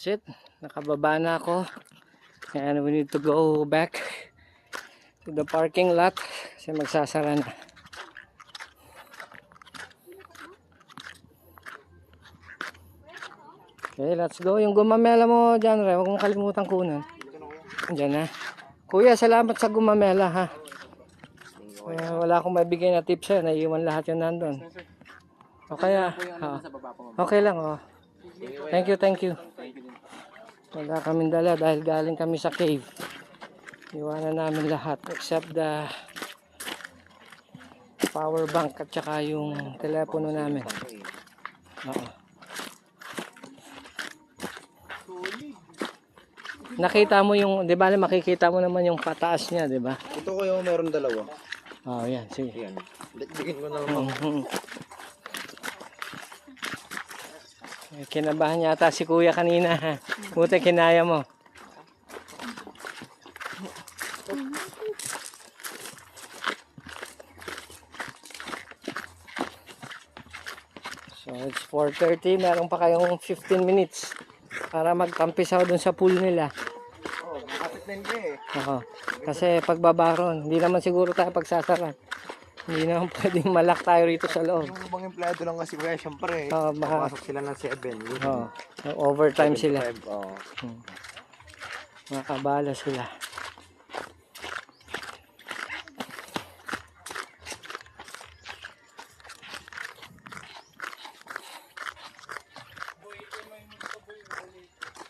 That's it. Nakababa na ako. And we need to go back to the parking lot kasi magsasara na. Okay, let's go. Yung gumamela mo dyan, Re. Huwag mong kalimutan kunan. Diyan na. Kuya, salamat sa gumamela, ha. Wala akong mabigay na tips sa'yo. Naiiwan lahat yun nandun. Okay, okay lang, oh. Thank you, thank you. Wala kaming dala dahil galing kami sa cave. Iwanan namin lahat except the power bank at saka yung telepono namin. Oo. Nakita mo yung, di ba, makikita mo naman yung pataas niya, di ba? Ito ko yung meron dalawa. Oh, yan, sige. Yan. Bigyan ko na lang. Kinabahan yata si kuya kanina, ha. Buti kinaya mo. So it's 4:30, meron pa kayong 15 minutes para magtampisaw dun sa pool nila. Oh, makapit na hindi eh. Oo. Kasi pagbabaron, hindi naman siguro tayo pagsasaran. Hindi naman pwedeng malak tayo rito sa loob. Yung ibang empleyado lang kasi kuya, syempre. Oo, Papasok sila ng 7. Oo. Overtime sila. Oo. Makabala sila.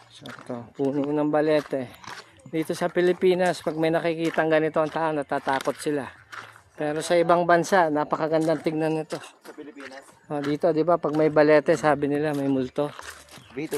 So ito, puno ng balete. Dito sa Pilipinas, pag may nakikitang ganito ang tao, natatakot sila. Pero sa ibang bansa, napakagandang tignan nito. Sa Pilipinas? Dito, di ba, pag may balete, sabi nila may multo. Bito.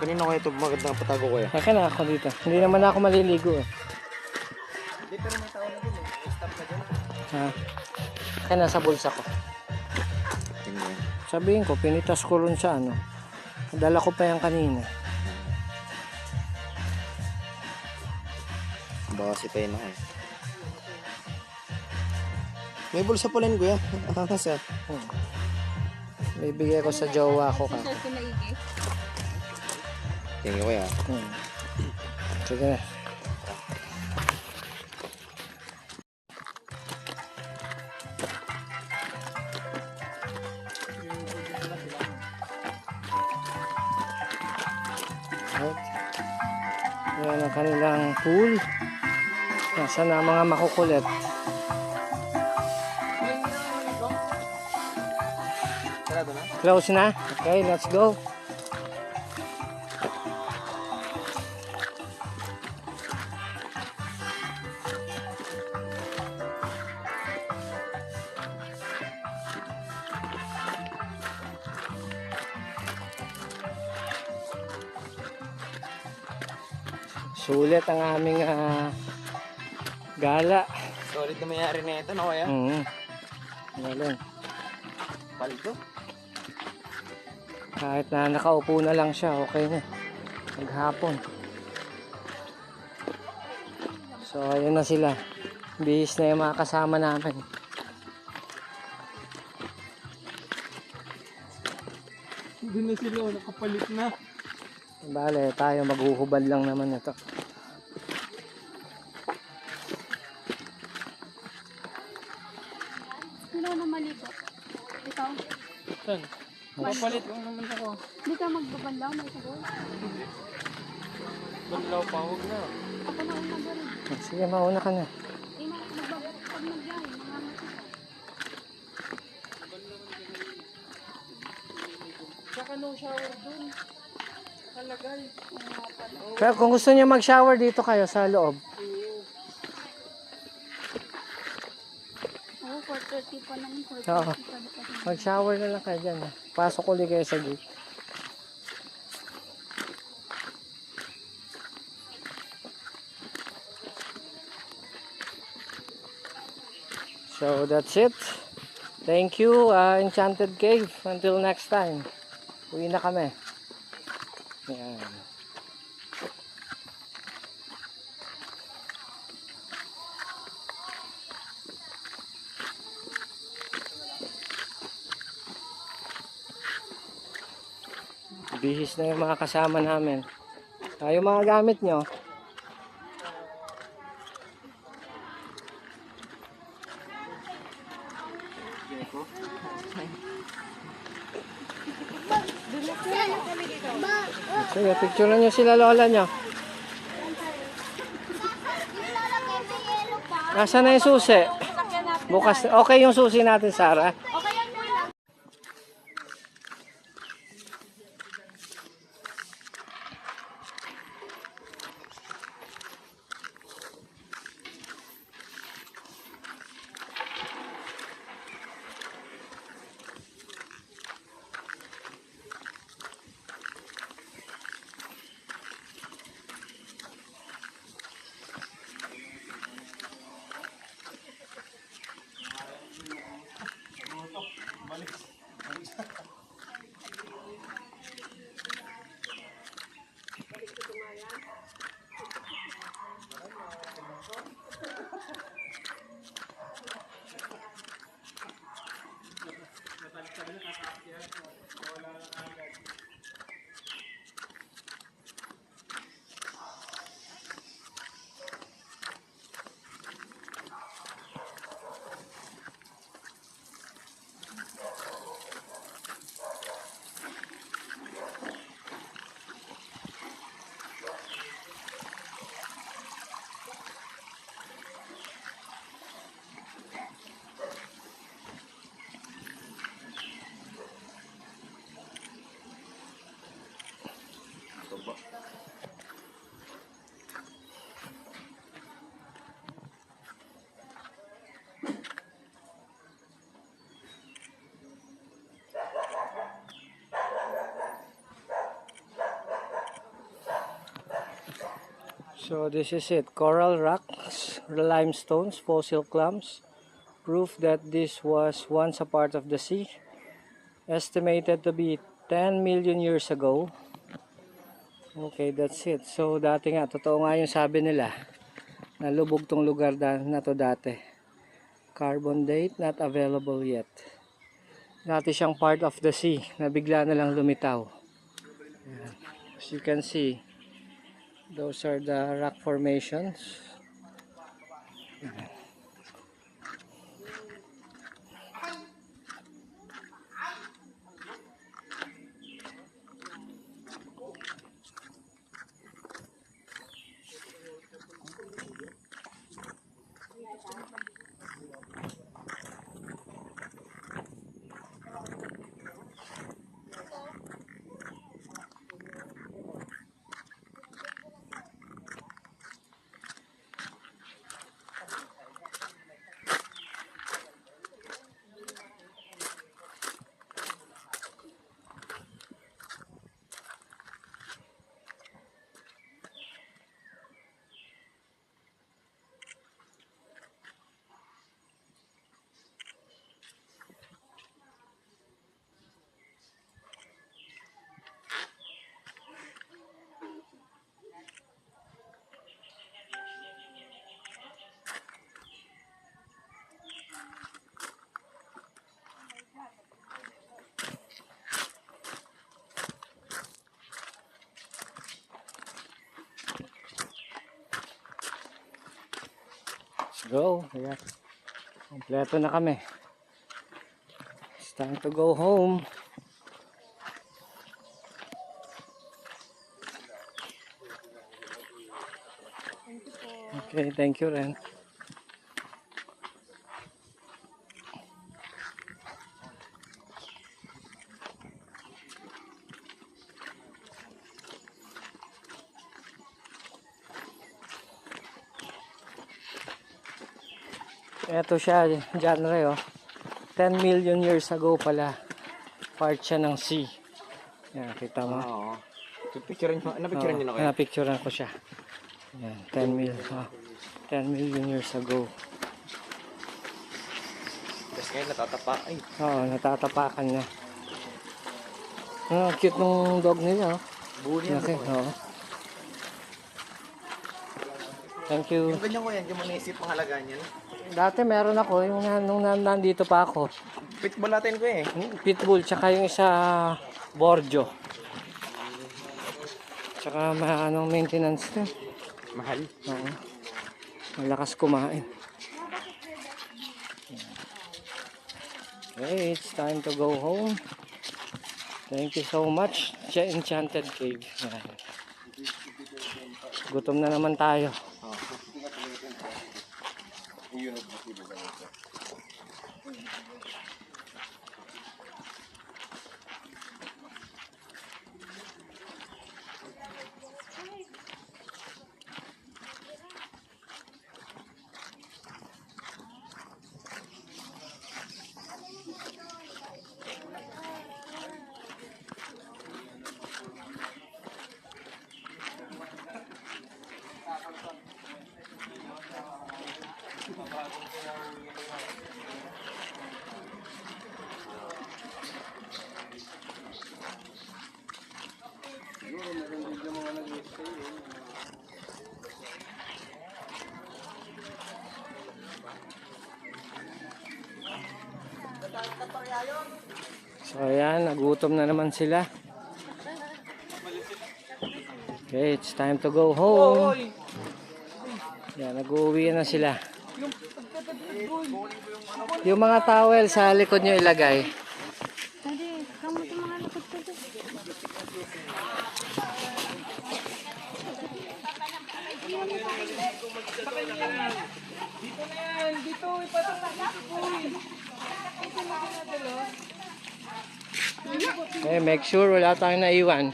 Kanina ko ito magandang patago kuya. Akin na ako dito. Hindi naman ako maliligo. Hindi, pero may tao na din eh. Stop na dyan. Ha? Akin na sa bulsa ko. Sabihin ko, pinitas ko rin sa ano. Dala ko pa yan kanina. Baka sipayin ako eh. May bulsa pala yun kuya. Sir. Bibigay ko sa jowa ko ka. Thank you kuya. Sige na. Yan ang kanilang pool. Nasaan na ang mga makukulit? Close na? Okay, let's go. Sulit ang aming gala. Solid na mayari na ito, no kuya? Galing. Palito. Kahit na nakaupo na lang siya, okay na. Maghapon. So, ayun na sila. Bihis na yung mga kasama namin. Doon na sila, nakapalit na. Bale, tayo maghuhubad lang naman ito. Sino na maligo? Ikaw? Saan? Magpapalit lang naman ako. Hindi ka magbabanlaw, may sagot? Banlaw pa, huwag na. Ako na una ba rin? Sige, mauna ka na. Pag nagyay, mangangat ka. Saka no shower dun. Kaya kung gusto niyo mag-shower dito kayo sa loob. Oo, 4:30 pa lang. 4:30 Oo. pa lang kasi. Mag-shower na lang kayo dyan. Pasok ulit kayo sa gate. So that's it. Thank you, Enchanted Cave. Until next time. Uwi na kami. Yan. Bihis na yung mga kasama namin. Yung mga gamit nyo. Sige, picturean nyo sila lola nyo. Nasaan na yung susi? Bukas. Okay yung susi natin, Sarah. So this is it. Coral rocks, limestones, fossil clams. Proof that this was once a part of the sea. Estimated to be 10 million years ago. Okay, that's it. So dati nga, totoo nga yung sabi nila. Nalubog tong lugar na to dati. Carbon date not available yet. Dati siyang part of the sea na bigla na lang lumitaw. Ayan. As you can see, those are the rock formations. Let's go. Ayan. Kompleto na kami. It's time to go home. Okay, thank you Ren. Ito siya, genre, oh. 10 million years ago pala. Part siya ng sea. Yan, kita mo. Oo. Picturean niyo na kayo. Napicturean ko siya. Yan, 10 million years ago. Tapos ngayon natatapa. Ay, Oo, natatapakan na. Cute nung dog nila, oh. buhol yan. Okay, oo. Thank you. Yung ganyan ko yan, yung manisip ang halaga niyan. Dati meron ako, yung nung nandito pa ako. Pitbull natin ko eh. Pitbull, tsaka yung isa Borjo. Tsaka anong maintenance na. Mahal. Oo. Malakas kumain. Okay, it's time to go home. Thank you so much, Enchanted Cave. Yan. Gutom na naman tayo. So ayan, nagutom na naman sila. Okay, it's time to go home. Yan, nag-uwi na sila. Yung mga towel sa likod nyo ilagay. Daddy, kamu ito mga lakot ko doon. Okay, make sure wala tayong naiwan.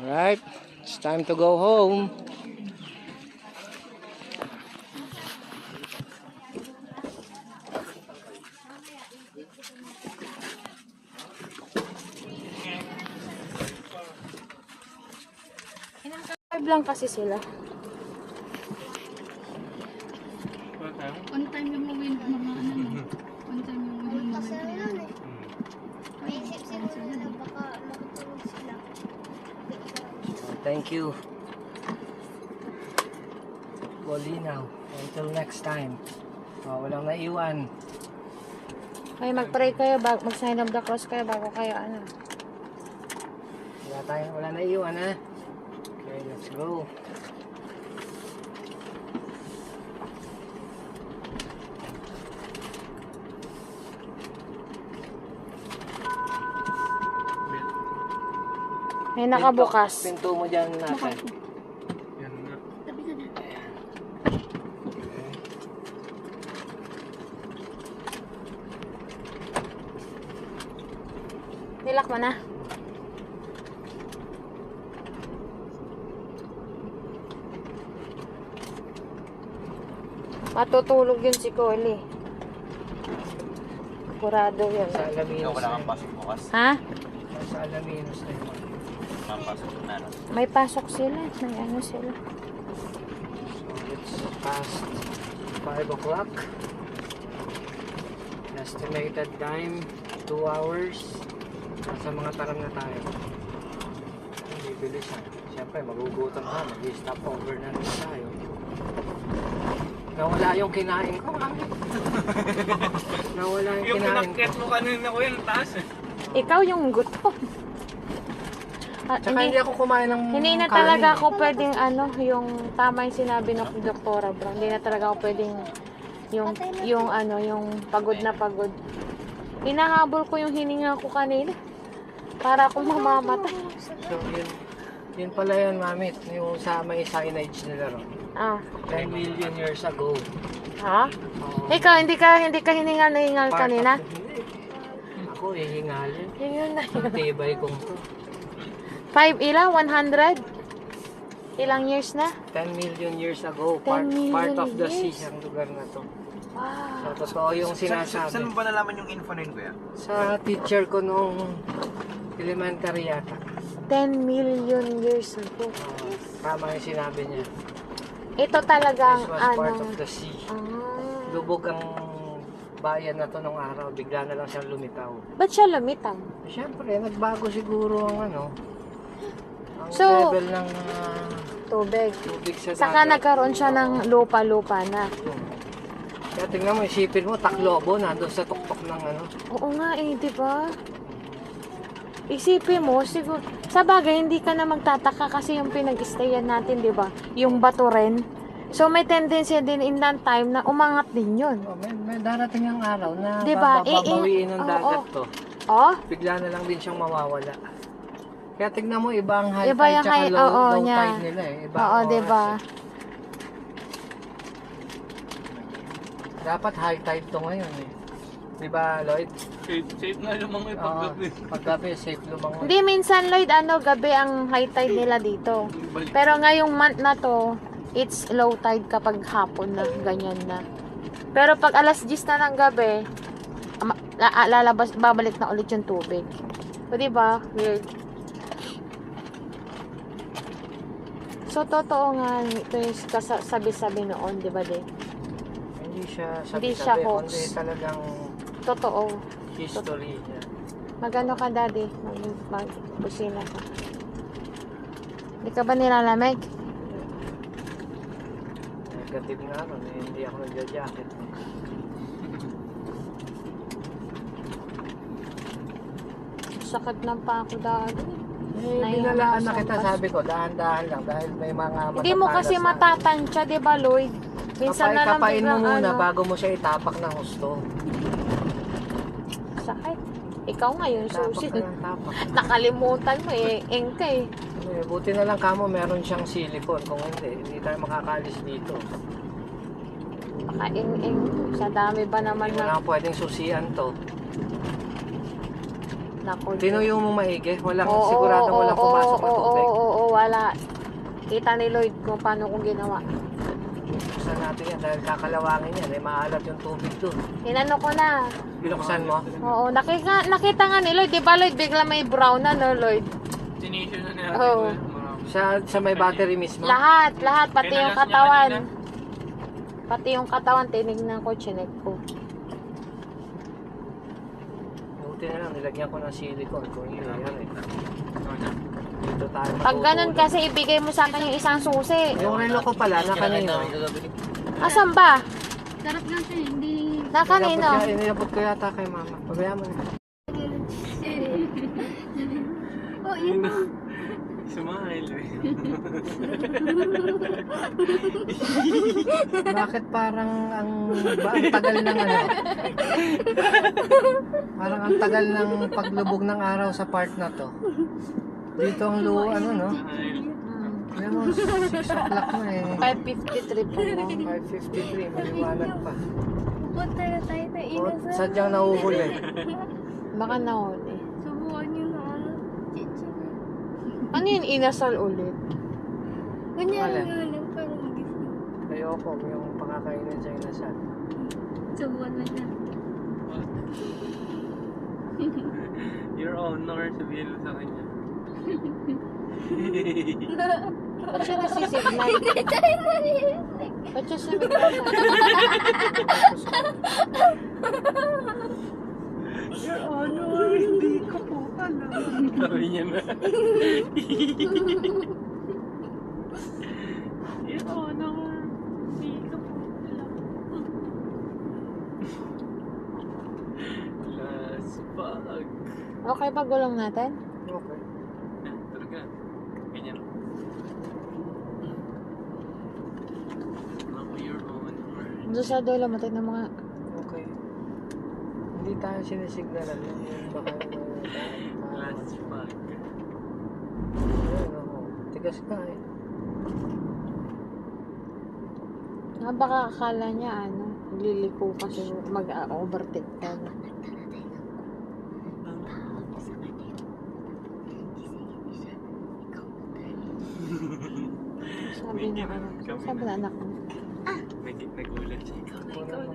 Alright, it's time to go home. Five lang kasi sila. On time yung mga mga ano. On time yung mga Kasi ano eh. May isip sila na baka makatulog sila. Thank you. Bolinaw. Until next time. Walang naiwan. Ay, mag-pray kayo, mag-sign of the cross kayo bago kayo ano. Wala naiwan, ha? Okay, let's go. May nakabukas. Pinto mo dyan natin. Tabi ka na. Nilak mo na. Matutulog yun si Coley. Kurado yun. Sa Alaminos. Wala kang pasok bukas. Ha? Sa Alaminos na yun. Mapasok na. May pasok sila. May ano sila. So it's past 5 o'clock. Estimated time 2 hours. Nasa mga taram na tayo. Hindi bilis, ha. Siyempre magugutom ka. Mag-stop over na rin tayo. Nawala yung kinain ko, mami. Nawala yung kinain ko. mo kanina ko yan, taas eh. Ikaw yung gutom. Tsaka hindi ako kumain ng Hindi na talaga ako pwedeng ano, yung tama yung sinabi ng Doktora Bro. Hindi na talaga ako pwedeng yung ano, yung pagod na pagod. Hinahabol ko yung hininga ko kanina. Para akong mamamatay. So yun pala yun, mami. Yung sa may signage nila ron. 10 million years ago. Ha? Oo. Ikaw, hindi ka hiningal na hingal Part kanina? of- Hindi. Ako, hihingalin. Yun na. Tibay kong to. 5 ilan? 100? Ilang years na? 10 million years ago, 10 million part of the sea years. ang lugar na to. Wow. So, totoo yung Saan sinasabi. mo ba nalaman yung info na yun, kuya? Sa teacher ko nung elementary yata. 10 million years ago. Tama yung sinabi niya. Ito talagang This was ano. part of the sea. Ah. Lubog ang bayan na to nung araw. Bigla na lang siyang lumitaw. Ba't siya lumitaw? Siyempre, nagbago siguro ang ano. Ang So, level ng Tubig. tubig sa Saka dagat. nagkaroon siya ng lupa-lupa na. Kaya tingnan mo, isipin mo, Tacloban, nandun sa tuktok ng ano. Oo nga eh, di ba? Isipin mo, siguro, sa bagay, hindi ka na magtataka kasi yung pinag-stayan natin, di ba? Yung bato rin. So, may tendency din in that time na umangat din yun. Oh, may darating ang araw na Diba? babawiin ng Oo. dagat to. Oh, Bigla na lang din siyang mawawala. Kaya tignan mo, iba ang high Iba tide yung tsaka high- low, oo, low niya. tide nila eh. Iba oo, ang di ba? oras eh. Dapat high tide to ngayon eh. Di ba, Lloyd? Safe na lumangoy Oo, paggabi. paggabi, safe lumangoy. Hindi, minsan, Lloyd, gabi ang high tide nila dito. Pero ngayong month na to, it's low tide kapag hapon na, ganyan na. Pero pag alas 10 na ng gabi, lalabas, babalik na ulit yung tubig. O, diba? Weird. So, totoo nga, ito yung sabi-sabi noon, diba, de? Hindi siya Hindi siya sabi-sabi, hoax. kundi talagang Totoo. history niya. Magano ka, daddy? Mag-busina ka. Hindi ka ba nilalamig? Negative nga ron eh, hindi ako nagja-jacket. Sakit ng pa ako, daddy. Eh, Naiyak binalaan ako na sa kita, bus. sabi ko, dahan-dahan lang dahil may mga Hindi mo kasi matatalas na- matatansya, di ba, Lloyd? Minsan na lang Kapain mo biglang muna ano. bago mo siya itapak ng husto. Sakit. Ikaw ngayon, Tapak susi. ka ng tapak. Nakalimutan mo eh. Engka eh. Eh, buti na lang kamo meron siyang silicone. Kung hindi tayo makakalis dito. Baka eng-eng. Sa dami ba naman Hindi mo na... lang pwedeng susian to. Naku. Tinuyo mo maigi. Walang Oo, siguradong oo, walang oo, pumasok na oo, tubig. oo, wala. Kita ni Lloyd kung paano kong ginawa. Buksan natin yan dahil kakalawangin yan. Eh, maalat yung tubig doon. Inano ko na. Binuksan mo? Oo, nakita nga ni Lloyd. Di ba, Lloyd? Bigla may brown na, no, Lloyd? Tinisyon na natin. Oo. Sa may battery mismo? Lahat. Pati yung Kinalas niya katawan. kanina. Pati yung katawan, tinignan ko, chinek ko. Buti na lang, nilagyan ko ng silicone. Kung yun, dito tayo Pag ganun matutulog. kasi, ibigay mo sa akin yung isang susi. Yung relo ko pala, na kanino? Asan ba? Sarap lang siya, hindi... Na kanino? Inilapot ko yata kay mama. Pabayaan mo na. Oh, yun na. Smile. Bakit parang ang tagal ng ano? Parang ang tagal ng paglubog ng araw sa part na to. Dito ang ano no? Alam mo, 6 o'clock na eh. 5:53 po mo. 5:53, maliwanag pa. Punta na tayo na O, inasal. sadyang nahuhuli. Baka nahuli. Subukan nyo na ano. Chichi. Ano yung inasal ulit? Kunyari Alin? nga lang, parang gising. Ayoko, yung pakakainin sa inasal. Subukan mo na. Your honor, sabihin mo sa kanya. Ba't siya nasisignal? Hindi tayo narinig. Ba't siya sumignal? Your honor, hindi ko po alam. Sabi niya na. Your honor, hindi ko po alam. Last bag. Okay ba gulong natin? Okay. Talaga. Ganyan. Now your honor. Doon sa dulo mo, tignan mo nga. Okay. Hindi tayo sinisignalan. Baka Last bag. Ayun, oo. Tigas ka eh. Baka akala niya, liliko ka siguro, mag-overtake ka. Sabi ng anak ko. Sabi ng anak ko. May nagulat siya. Ikaw na, ikaw na.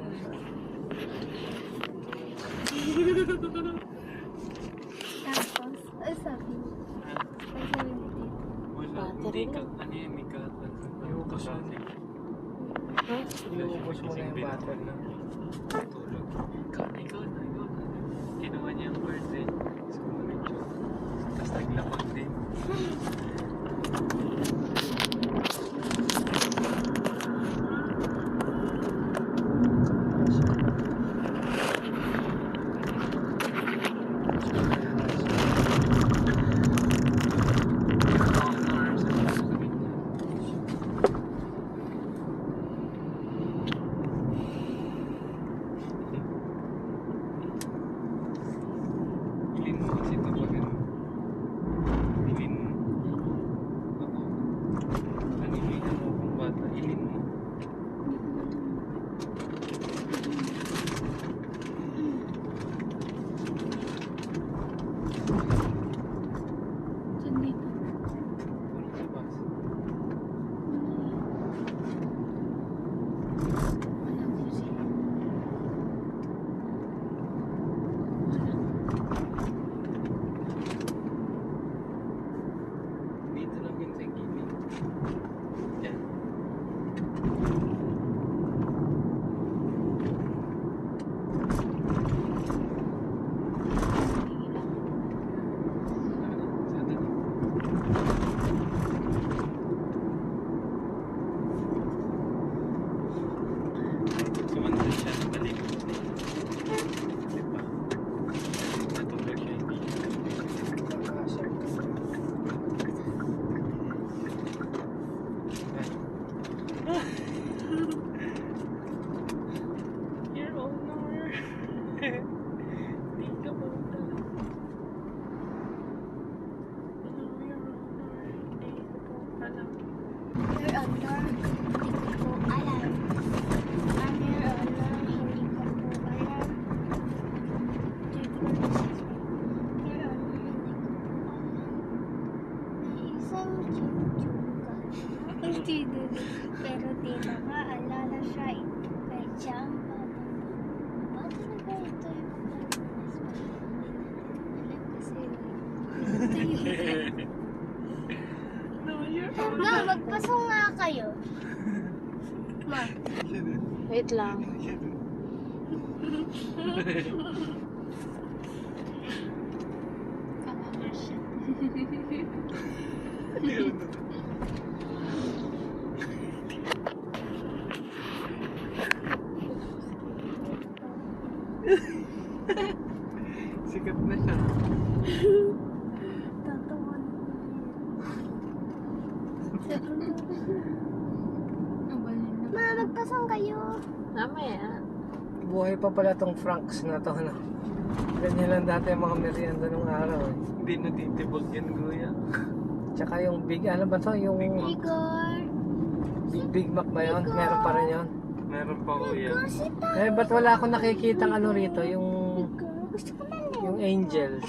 Tapos, ay sabi niya. Ay sabi niya. Wala, hindi ka, ano yan, may katan. Ayoko siya. Iubos mo na yung battery. Tulog. Ikaw na, ikaw na, ikaw na. Kinuha niya yung birthday. Sumunod siya. Tapos naglapag din. Ilin mo kasi ito pag ano. Ilin mo. Ako. Kaniligan mo kung bata. Ilin mo. Saan dito? Walang labas. Walang susi. Dito lang yun sa gilid. Yan. Sa dali. Sumandal siya ng balik. Diba? Natulog siya hindi. Your owner. Di ka punta. Your owner. Di ka punta lang. Your Honor, hindi ko po alam. Your Honor, hindi ko po alam. Your Honor, hindi ko po alam. May isang tiyutugan. Hindi din. Pero di nakaalala siya ito kay Chang Batang. Ba't talaga ito yung alam kasi ito yun. No, your Ma, magpasok nga kayo. Ma. Wait lang. Kawawa siya. Sikat na siya. Tatawa na. Ma, magpasok kayo. Mamaya. Buhay pa pala tong Franks na to, no? Ganyan lang dati yung mga merienda nung araw, eh. Hindi natitibag yan, kuya. Tsaka yung big, ano ba to? Yung Igor. Big Mac ba yun? Meron pa rin yun. Meron pa, kuya. Igor, si Pa. Eh, ba't wala akong nakikitang ano rito? Yung Gusto ko na rin. yung Angels.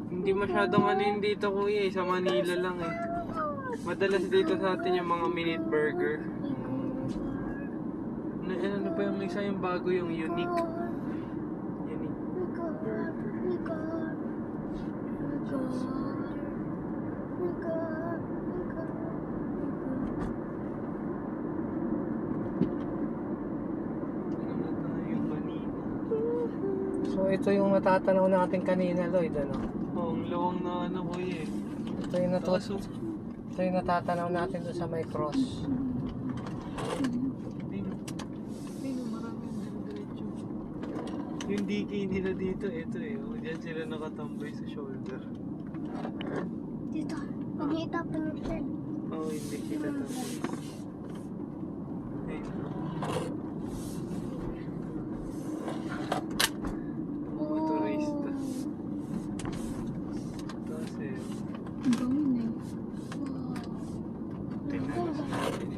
Hindi masyadong ano yun dito, kuya. Sa Manila lang eh. Madalas dito sa atin yung mga minute burger. Ano pa yung isa yung bago, yung unique. Unique. Ano na tayo, yung banina. So, ito yung natatanaw natin kanina, Lloyd, ano? Oh, ang lawang na ano, kuya eh. Ito yung, Kaso, ito yung natatanaw natin doon sa may cross. Hindi na maraming diretso. Yung DK nila dito, ito eh. Oh, diyan sila nakatambay sa shoulder. Dito, huwag niyo itapon yung shirt. Oo, hindi kita tambay. Ayun. Motorista. Tapos eh, tingnan mo sa natin.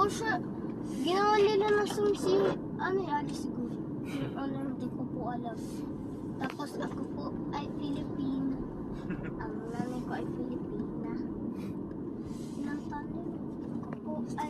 siya, ginawa nila na si, ano yung Alice siguro. Ano, hindi ko po alam. Tapos ako po ay Filipino. Ang nanay ko ay Filipina. Ilang taon din? Ako po ay